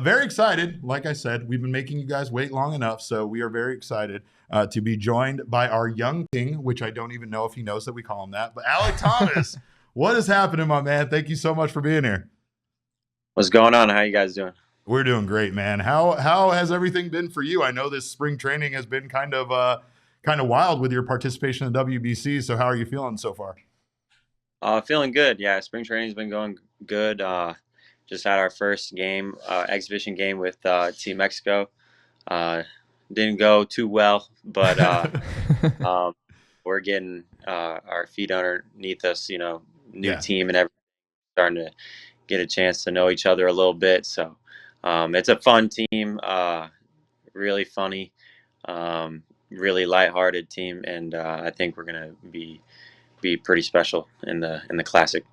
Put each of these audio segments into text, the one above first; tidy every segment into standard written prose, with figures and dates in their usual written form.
Very excited. Like I said, we've been making you guys wait long enough, so we are very excited to be joined by our young king, which I don't even know if he knows that we call him that, but Alek Thomas. What is happening, my man? Thank you so much for being here. What's going on? How you guys doing? We're doing great, man. How has everything been for you? I know this spring training has been kind of wild with your participation in the WBC. So how are you feeling so far? Feeling good. Yeah, spring training's been going good. Just had our first game, exhibition game with Team Mexico. Uh, didn't go too well, but um, we're getting our feet underneath us. New Yeah. team and everything, starting to get a chance to know each other a little bit. So it's a fun team, really funny, really lighthearted team, and I think we're gonna be pretty special in the classic.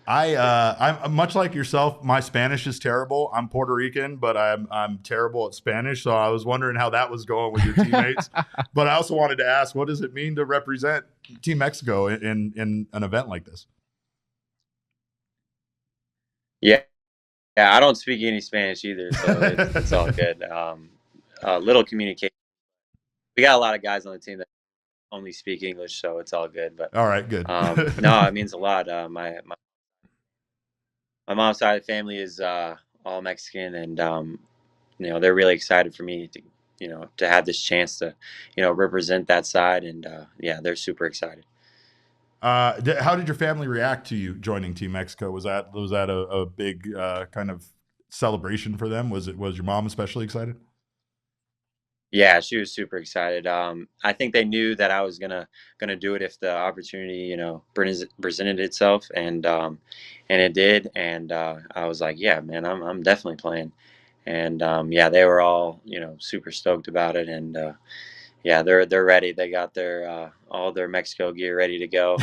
I'm much like yourself. My Spanish is terrible. I'm Puerto Rican, but I'm terrible at Spanish. So I was wondering how that was going with your teammates. But I also wanted to ask, what does it mean to represent Team Mexico in an event like this? Yeah, yeah. I don't speak any Spanish either, so it's all good. Little communication. We got a lot of guys on the team that only speak English, so it's all good. But All right, good. no, it means a lot. My mom's side of the family is all Mexican, and they're really excited for me to have this chance to represent that side, and yeah, they're super excited. How did your family react to you joining Team Mexico? Was that a big kind of celebration for them? Was your mom especially excited? Yeah, she was super excited. I think they knew that I was gonna do it if the opportunity, presented itself, and it did. And I was like, yeah, man, I'm definitely playing. And yeah, they were all super stoked about it. And yeah, they're ready. They got their all their Mexico gear ready to go.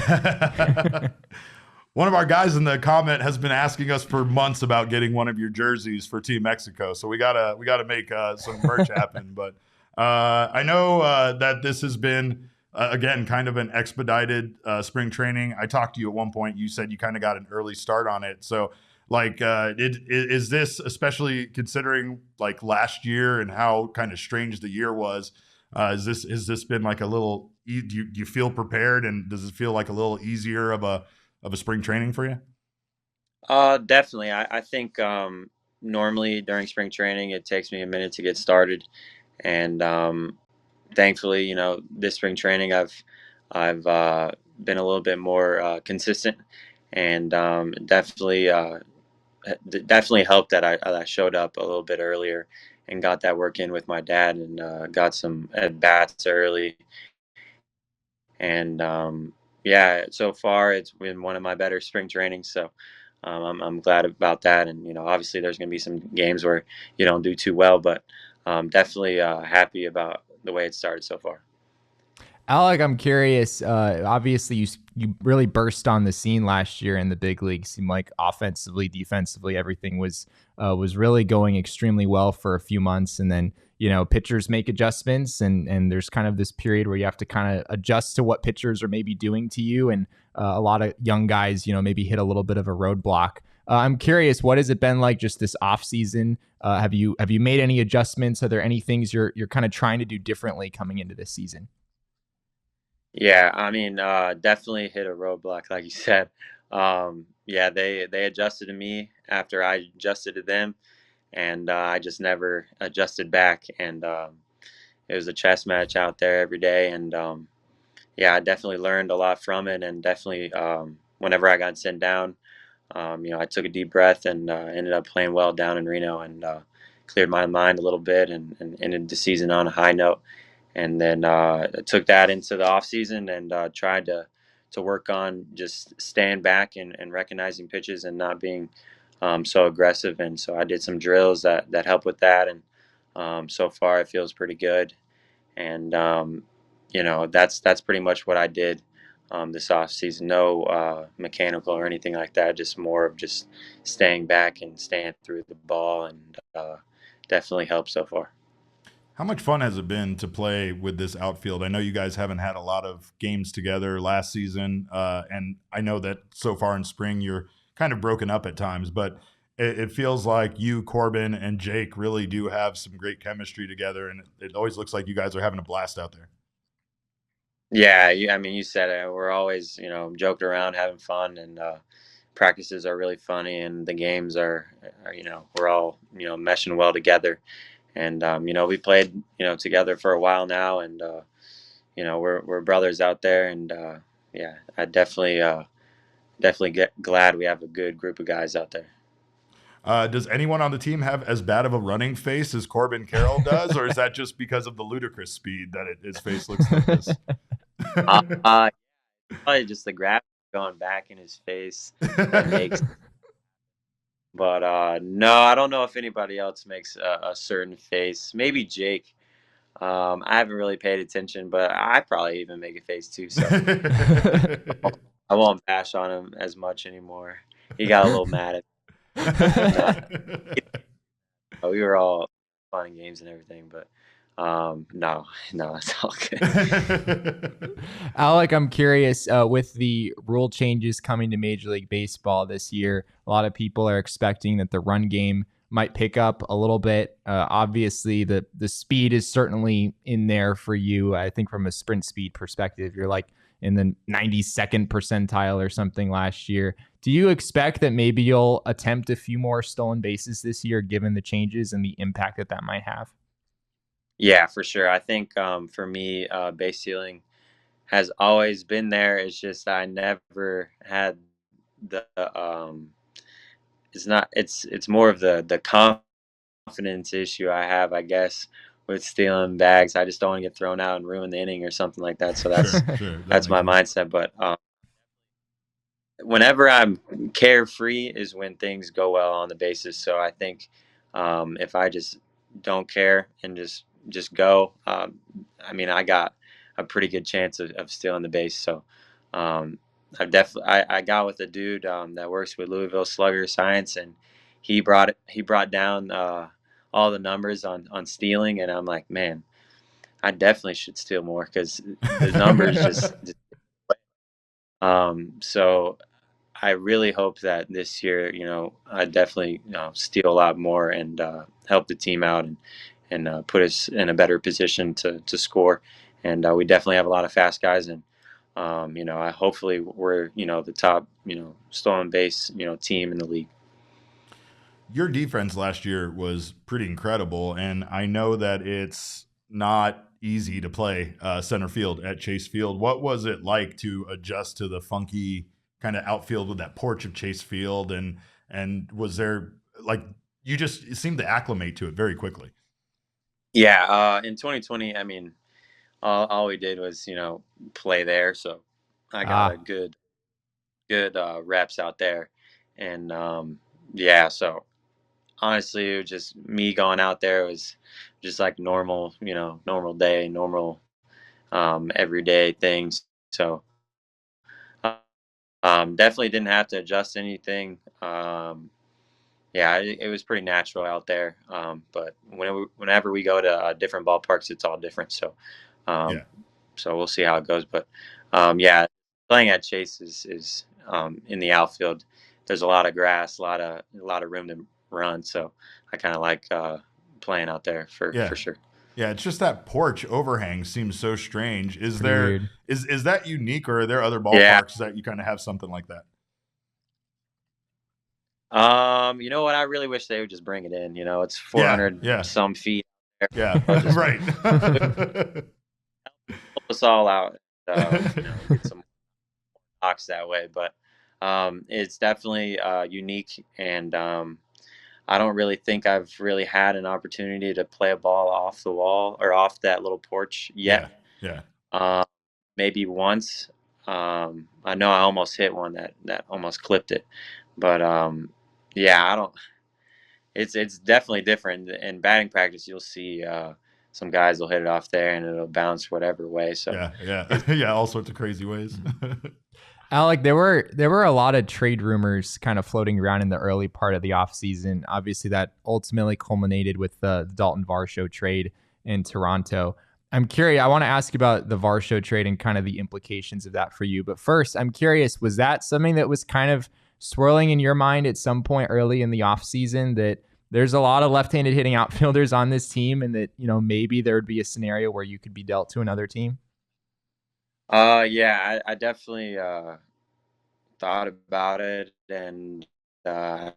One of our guys in the comment has been asking us for months about getting one of your jerseys for Team Mexico, so we gotta make some merch happen. But I know that this has been again kind of an expedited spring training. I talked to you at one point. You said you kind of got an early start on it. So, like, is this, especially considering like last year and how kind of strange the year was? Has this been like a little? Do you feel prepared, and does it feel like a little easier of a spring training for you? Definitely. I think normally during spring training it takes me a minute to get started, and thankfully, this spring training I've been a little bit more consistent, and definitely helped that I showed up a little bit earlier and got that work in with my dad, and got some at bats early, and yeah, so far it's been one of my better spring trainings. So I'm glad about that, and obviously there's going to be some games where you don't do too well, but definitely happy about the way it started so far. Alec, I'm curious. Obviously, you really burst on the scene last year in the big league. Seemed like offensively, defensively, everything was really going extremely well for a few months, and then pitchers make adjustments, and there's kind of this period where you have to kind of adjust to what pitchers are maybe doing to you, and a lot of young guys, maybe hit a little bit of a roadblock. I'm curious, what has it been like just this off season? Have you made any adjustments? Are there any things you're kind of trying to do differently coming into this season? Yeah, I mean, definitely hit a roadblock, like you said. Yeah, they adjusted to me after I adjusted to them, and I just never adjusted back. And it was a chess match out there every day, and yeah, I definitely learned a lot from it. And definitely, whenever I got sent down, I took a deep breath and ended up playing well down in Reno, and cleared my mind a little bit, and ended the season on a high note. And then I took that into the off season, and tried to work on just staying back and recognizing pitches and not being so aggressive. And so I did some drills that help with that, and so far it feels pretty good. And that's pretty much what I did this off season. No mechanical or anything like that. Just more of just staying back and staying through the ball, and definitely helped so far. How much fun has it been to play with this outfield? I know you guys haven't had a lot of games together last season, and I know that so far in spring you're kind of broken up at times. But it feels like you, Corbin, and Jake really do have some great chemistry together, and it always looks like you guys are having a blast out there. Yeah, I mean, you said it. We're always, joking around, having fun, and practices are really funny, and the games are we're all, meshing well together. And, we played, together for a while now, and, we're brothers out there. And, yeah, I definitely get glad we have a good group of guys out there. Does anyone on the team have as bad of a running face as Corbin Carroll does, or is that just because of the ludicrous speed that his face looks like this? Probably just the graphic going back in his face that makes. But no, I don't know if anybody else makes a certain face. Maybe Jake. I haven't really paid attention, but I probably even make a face too. So I won't bash on him as much anymore. He got a little mad at me. We were all fun and games and everything, but no, it's all good. Alek, I'm curious, with the rule changes coming to Major League Baseball this year, a lot of people are expecting that the run game might pick up a little bit. Obviously, the speed is certainly in there for you. I think from a sprint speed perspective, you're like in the 92nd percentile or something last year. Do you expect that maybe you'll attempt a few more stolen bases this year, given the changes and the impact that might have? Yeah, for sure. I think for me, base stealing has always been there. It's just I never had the it's more of the confidence issue I have, I guess, with stealing bags. I just don't want to get thrown out and ruin the inning or something like that. So that's my mindset. But whenever I'm carefree is when things go well on the bases. So I think if I just don't care and just go, I mean, I got a pretty good chance of stealing the base. So I got with a dude that works with Louisville Slugger Science, and he brought down all the numbers on stealing, and I'm like, man, I definitely should steal more because the numbers just so I really hope that this year, I definitely steal a lot more and help the team out and put us in a better position to score. And we definitely have a lot of fast guys, and hopefully we're the top stolen base team in the league. Your defense last year was pretty incredible, and I know that it's not easy to play center field at Chase Field. What was it like to adjust to the funky kind of outfield with that porch of Chase Field, and was there, like, you just seemed to acclimate to it very quickly? Yeah, in 2020, I mean, all we did was play there, so I got a good reps out there, and yeah, so honestly, it was just me going out there. It was just like normal, normal day, normal everyday things. So definitely didn't have to adjust anything. Yeah, it was pretty natural out there. But whenever we go to different ballparks, it's all different. So so we'll see how it goes. But yeah, playing at Chase is in the outfield. There's a lot of grass, a lot of room to run. So I kind of like playing out there for sure. Yeah, it's just that porch overhang seems so strange. Is that unique, or are there other ballparks that you kind of have something like that? You know what? I really wish they would just bring it in. It's 400 some feet. Yeah, right. Help us all out. Get some box that way, but it's definitely unique, and I don't really think I've really had an opportunity to play a ball off the wall or off that little porch yet. Yeah. Maybe once. I know I almost hit one that almost clipped it, but yeah, I don't. It's definitely different. In batting practice, you'll see some guys will hit it off there and it'll bounce whatever way. So yeah, all sorts of crazy ways. Alek, there were a lot of trade rumors kind of floating around in the early part of the offseason. Obviously, that ultimately culminated with the Daulton Varsho trade in Toronto. I'm curious. I want to ask you about the Varsho trade and kind of the implications of that for you. But first, I'm curious, was that something that was kind of swirling in your mind at some point early in the offseason that there's a lot of left-handed hitting outfielders on this team, and that, maybe there would be a scenario where you could be dealt to another team? Yeah, I definitely thought about it, and I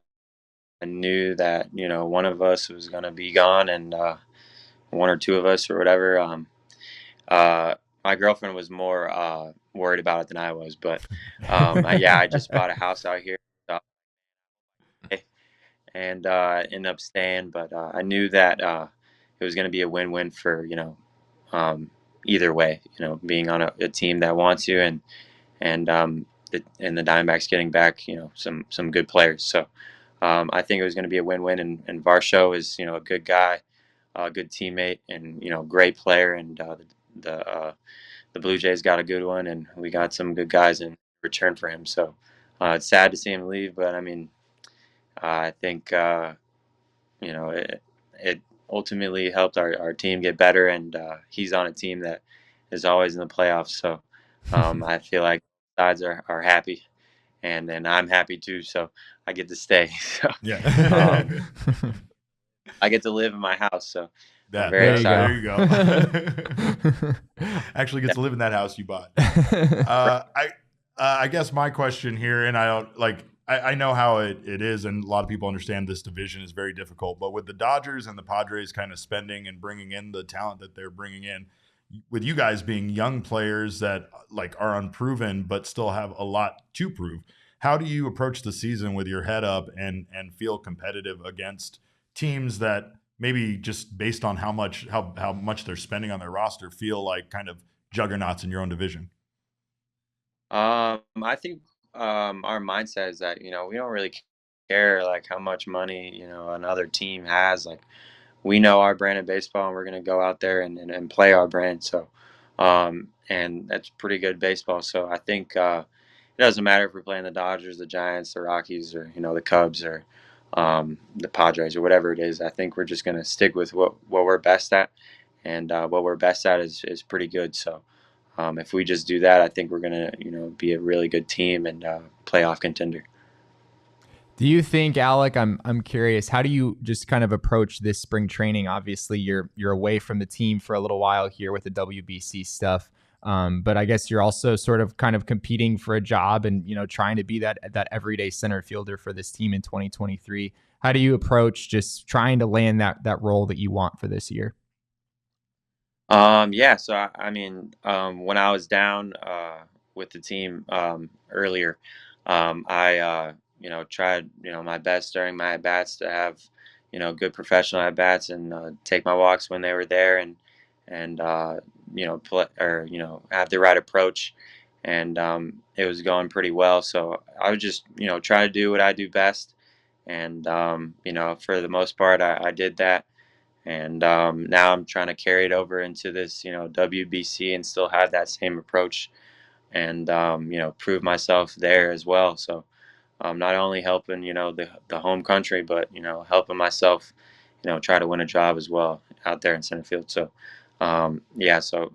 knew that one of us was gonna be gone, and one or two of us or whatever. Uh, my girlfriend was more worried about it than I was, but yeah, I just bought a house out here, uh, and ended up staying. But I knew that it was going to be a win-win for um, either way. Being on a team that wants you, and the Diamondbacks getting back some good players. So I think it was going to be a win-win. And Varsho is a good guy, a good teammate, and great player. And the Blue Jays got a good one, and we got some good guys in return for him. So it's sad to see him leave, but I mean, I think it ultimately helped our team get better, and he's on a team that is always in the playoffs. So I feel like sides are happy, and then I'm happy too. So I get to stay. So Yeah. I get to live in my house. So I'm There very excited. you go. Actually get to live in that house you bought. I guess my question here, and I don't like, I know how it is, and a lot of people understand this division is very difficult, but with the Dodgers and the Padres kind of spending and bringing in the talent that they're bringing in, with you guys being young players that like are unproven but still have a lot to prove, how do you approach the season with your head up and feel competitive against teams that maybe just based on how much they're spending on their roster feel like kind of juggernauts in your own division? I think our mindset is that we don't really care like how much money another team has. Like we know our brand of baseball, and we're gonna go out there and play our brand. So, and that's pretty good baseball. So I think it doesn't matter if we're playing the Dodgers, the Giants, the Rockies, or the Cubs, or the Padres, or whatever it is. I think we're just gonna stick with what we're best at, and what we're best at is pretty good. So. If we just do that, I think we're gonna, be a really good team and playoff contender. Do you think, Alec? I'm curious. How do you just kind of approach this spring training? Obviously, you're away from the team for a little while here with the WBC stuff, but I guess you're also sort of kind of competing for a job and trying to be that everyday center fielder for this team in 2023. How do you approach just trying to land that role that you want for this year? Yeah, so I mean, when I was down with the team earlier, I tried my best during my at bats to have good professional at bats, and take my walks when they were there, and play, or have the right approach, and it was going pretty well. So I would just try to do what I do best, and for the most part, I did that, and now I'm trying to carry it over into this WBC and still have that same approach, and prove myself there as well. So not only helping the home country, but helping myself try to win a job as well out there in center field. So yeah, so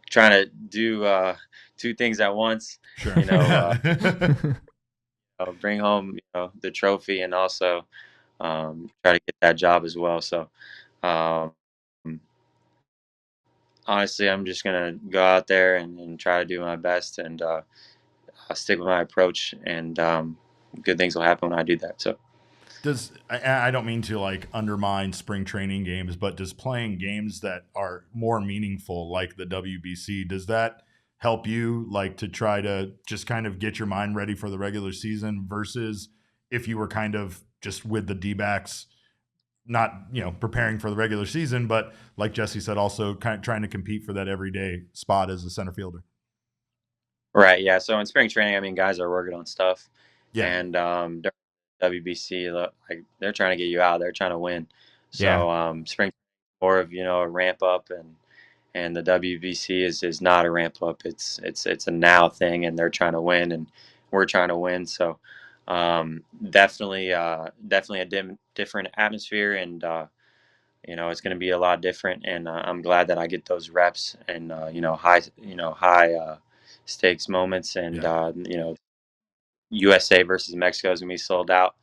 trying to do two things at once. Sure. Bring home the trophy, and also try to get that job as well. So um, honestly, I'm just gonna go out there and try to do my best, and I'll stick with my approach, and good things will happen when I do that. So. Does I don't mean to like undermine spring training games, but does playing games that are more meaningful, like the WBC, does that help you like to try to just kind of get your mind ready for the regular season versus if you were kind of just with the D-backs, not preparing for the regular season, but like Jesse said, also kind of trying to compete for that everyday spot as a center fielder? Right. Yeah. So in spring training, I mean, guys are working on stuff, Yeah. and during WBC, like they're trying to get you out. They're trying to win. Yeah. So spring more of a ramp up, and the WBC is not a ramp up. It's a now thing, and they're trying to win, and we're trying to win. So definitely a different atmosphere, and it's going to be a lot different. And I'm glad that I get those reps, and high stakes moments, and Yeah. USA versus Mexico is gonna be sold out,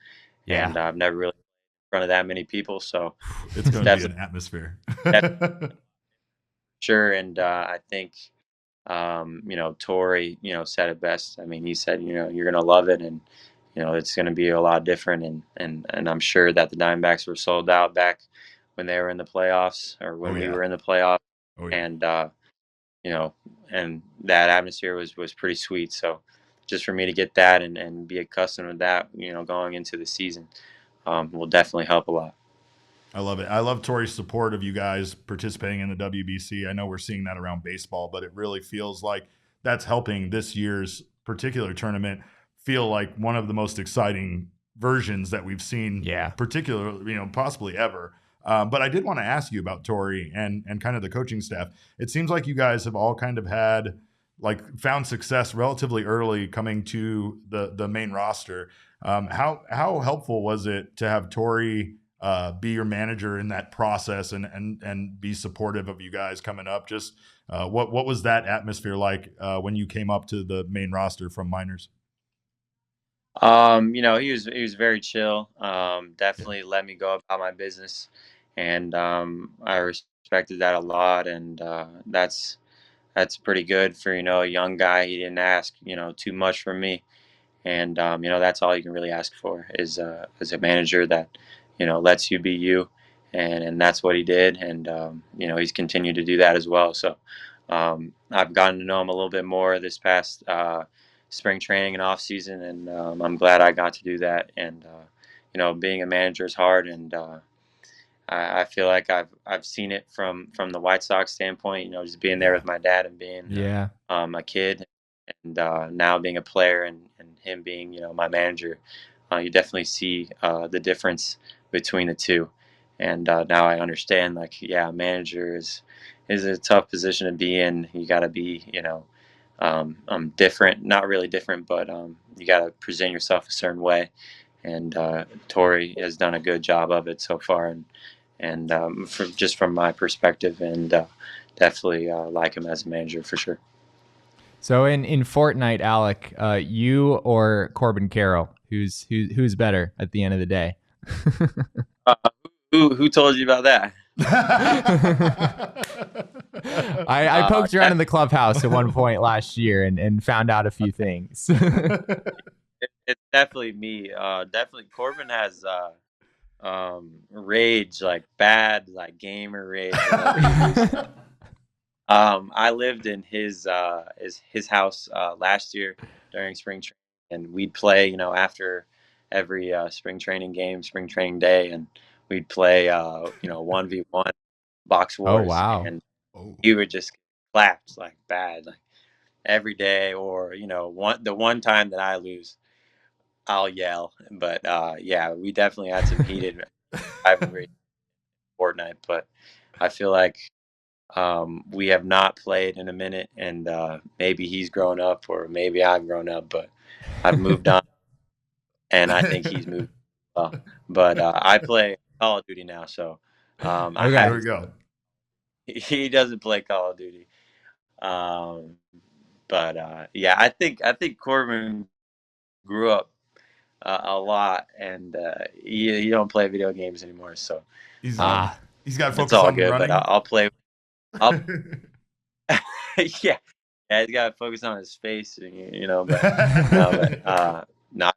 Yeah. and I've never really been in front of that many people, so It's going to be an atmosphere. sure. And I think Torrey, said it best. I mean, he said, you're gonna love it, and it's gonna be a lot different, and I'm sure that the Diamondbacks were sold out back when they were in the playoffs, or when we were in the playoffs, and and that atmosphere was pretty sweet. So just for me to get that and be accustomed to that, going into the season, will definitely help a lot. I love it. I love Torrey's support of you guys participating in the WBC. I know we're seeing that around baseball, but it really feels like that's helping this year's particular tournament feel like one of the most exciting versions that we've seen, particularly, possibly ever. But I did want to ask you about Torrey and kind of the coaching staff. It seems like you guys have all kind of had found success relatively early coming to the main roster. How helpful was it to have Torrey be your manager in that process and be supportive of you guys coming up? Just what was that atmosphere like when you came up to the main roster from minors? He was very chill. Definitely let me go about my business, and I respected that a lot. And that's pretty good for a young guy. He didn't ask too much from me, and that's all you can really ask for is a manager that lets you be you, and that's what he did. And he's continued to do that as well. So I've gotten to know him a little bit more this past spring training and off season, and I'm glad I got to do that. And being a manager is hard, and I feel like I've seen it from the White Sox standpoint. Just being there with my dad and being a kid, and now being a player, and him being my manager. You definitely see the difference between the two, and now I understand. Manager is a tough position to be in. You got to be different, not really different, but you got to present yourself a certain way. And Torrey has done a good job of it so far, and from my perspective, and definitely like him as a manager for sure. So in Fortnite, Alek, you or Corbin Carroll, who's better at the end of the day? Who told you about that? I poked around in the clubhouse at one point last year and found out a few things. It's definitely me. Definitely Corbin has rage, bad, gamer rage. I lived in his house last year during spring training, and we'd play, after every spring training game, spring training day, and we'd play, 1v1 box wars. Oh, wow. And he would just clapped bad, every day, or, the one time that I lose, I'll yell. But we definitely had some heated rivalry in Fortnite, but I feel like we have not played in a minute, and maybe he's grown up, or maybe I've grown up, but I've moved on, and I think he's moved well. But I play Call of Duty now, so There we go. He doesn't play Call of Duty, but I think Corbin grew up a lot, and he don't play video games anymore, so he's got to focus it's all on good. running. But I'll play. Yeah, he's got to focus on his face, but not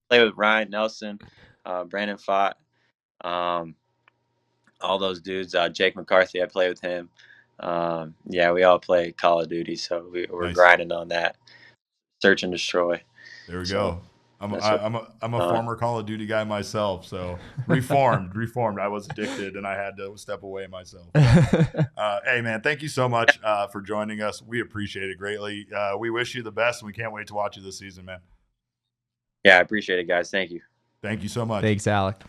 play with Ryan Nelson, Brandon Fott, all those dudes. Jake McCarthy, I play with him. We all play Call of Duty, so we're Nice. grinding on that. Search and destroy. There we go. I'm a former Call of Duty guy myself, so reformed. I was addicted, and I had to step away myself. Hey, man, thank you so much for joining us. We appreciate it greatly. We wish you the best, and we can't wait to watch you this season, man. Yeah, I appreciate it, guys. Thank you. Thank you so much. Thanks, Alek.